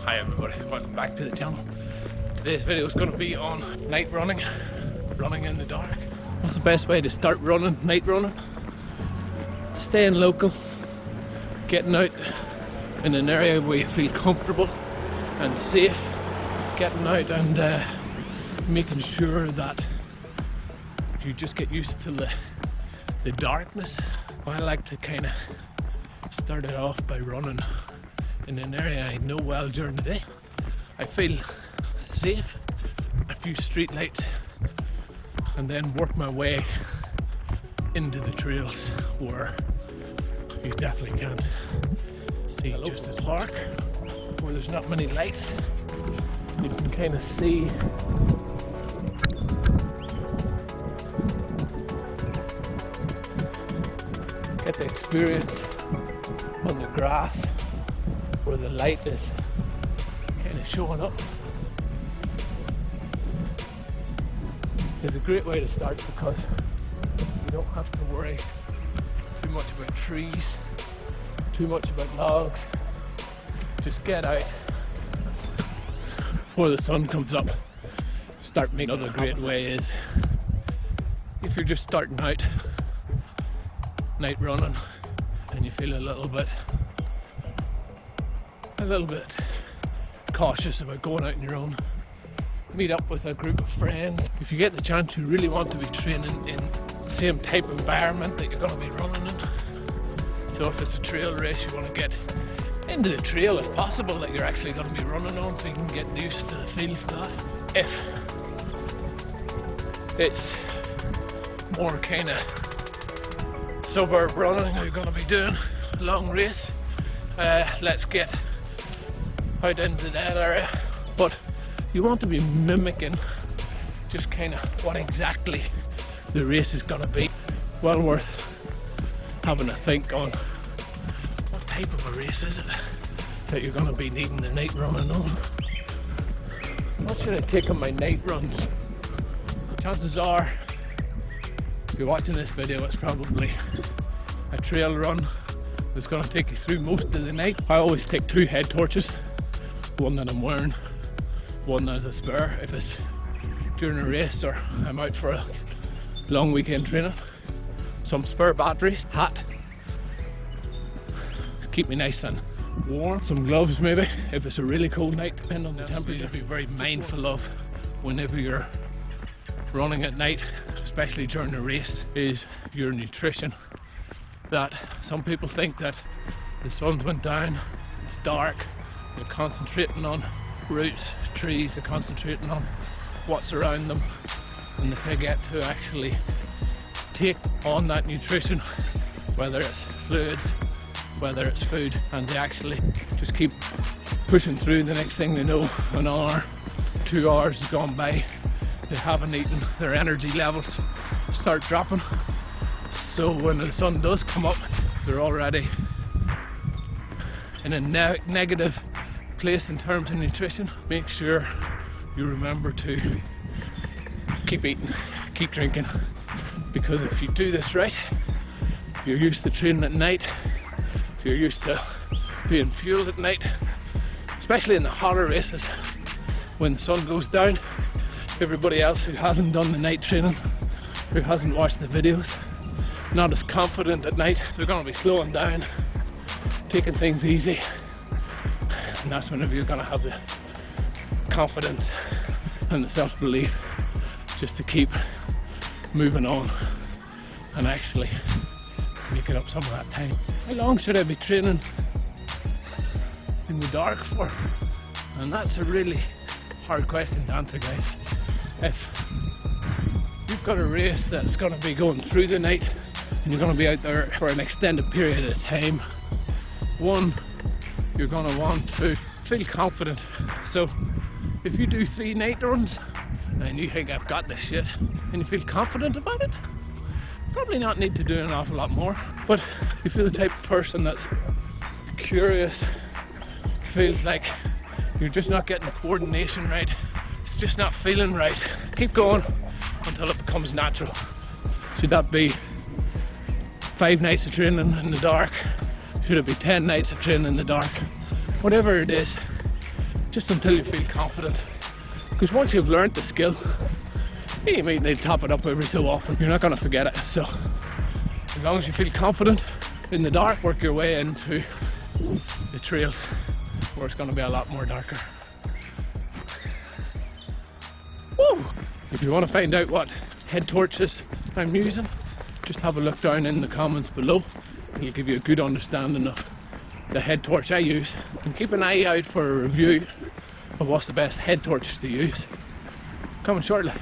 Hi everybody, welcome back to the channel. Today's video is going to be on night running in the dark. What's the best way to start running, night running? Staying local, getting out in an area where you feel comfortable and safe, getting out and making sure that you just get used to the darkness. I like to kind of start it off by running in an area I know well during the day. I feel safe, a few street lights, and then work my way into the trails where you definitely can't see. Just as park, where there's not many lights, you can kind of see get the experience on the grass where the light is kind of showing up. It's a great way to start because you don't have to worry too much about trees, too much about logs. Just get out before the sun comes up. Start making. Another great way is if you're just starting out night running and you feel a little bit cautious about going out on your own, meet up with a group of friends. If you get the chance, you really want to be training in the same type of environment that you're going to be running in. So if it's a trail race, you want to get into the trail if possible that you're actually going to be running on, so you can get used to the feel of that. If it's more kind of suburb running you're going to be doing, a long race, let's get out into that area. But you want to be mimicking just kind of what exactly the race is going to be. Well worth having a think on what type of a race is it that you're going to be needing the night running on. What should I take on my night runs? Chances are, if you're watching this video, it's probably a trail run that's going to take you through most of the night. I always take two head torches, one that I'm wearing, one as a spare if it's during a race or I'm out for a long weekend training. Some spare batteries, hat, keep me nice and warm, some gloves maybe if it's a really cold night, depending on the temperature. To be very mindful of whenever you're running at night, especially during a race, is your nutrition. That some people think that the sun's went down, it's dark, you're concentrating on roots, trees, they're concentrating on what's around them, and they forget to actually take on that nutrition, whether it's fluids, whether it's food, and they actually just keep pushing through. The next thing they know, an hour, 2 hours has gone by, they haven't eaten, their energy levels start dropping. So when the sun does come up, they're already in a negative place in terms of nutrition. Make sure you remember to keep eating, keep drinking, because if you do this right, you're used to training at night, if you're used to being fueled at night, especially in the hotter races when the sun goes down. Everybody else who hasn't done the night training, who hasn't watched the videos, not as confident at night, they're going to be slowing down, taking things easy, and that's whenever you're going to have the confidence and the self-belief just to keep moving on and actually making up some of that time. How long should I be training in the dark for? And that's a really hard question to answer, guys. If you've got a race that's going to be going through the night and you're going to be out there for an extended period of time, one, you're going to want to feel confident. So if you do 3 night runs and you think I've got this shit and you feel confident about it, probably not need to do an awful lot more. But if you're the type of person that's curious, feels like you're just not getting the coordination right, it's just not feeling right, keep going until it becomes natural. Should that be 5 nights of training in the dark? Should it be 10 nights of training in the dark? Whatever it is, just until you feel confident. Because once you've learnt the skill, you might need to top it up every so often. You're not going to forget it. So as long as you feel confident in the dark, work your way into the trails where it's going to be a lot more darker. Woo! If you want to find out what head torches I'm using, just have a look down in the comments below. It'll give you a good understanding of the head torch I use, and keep an eye out for a review of what's the best head torch to use coming shortly.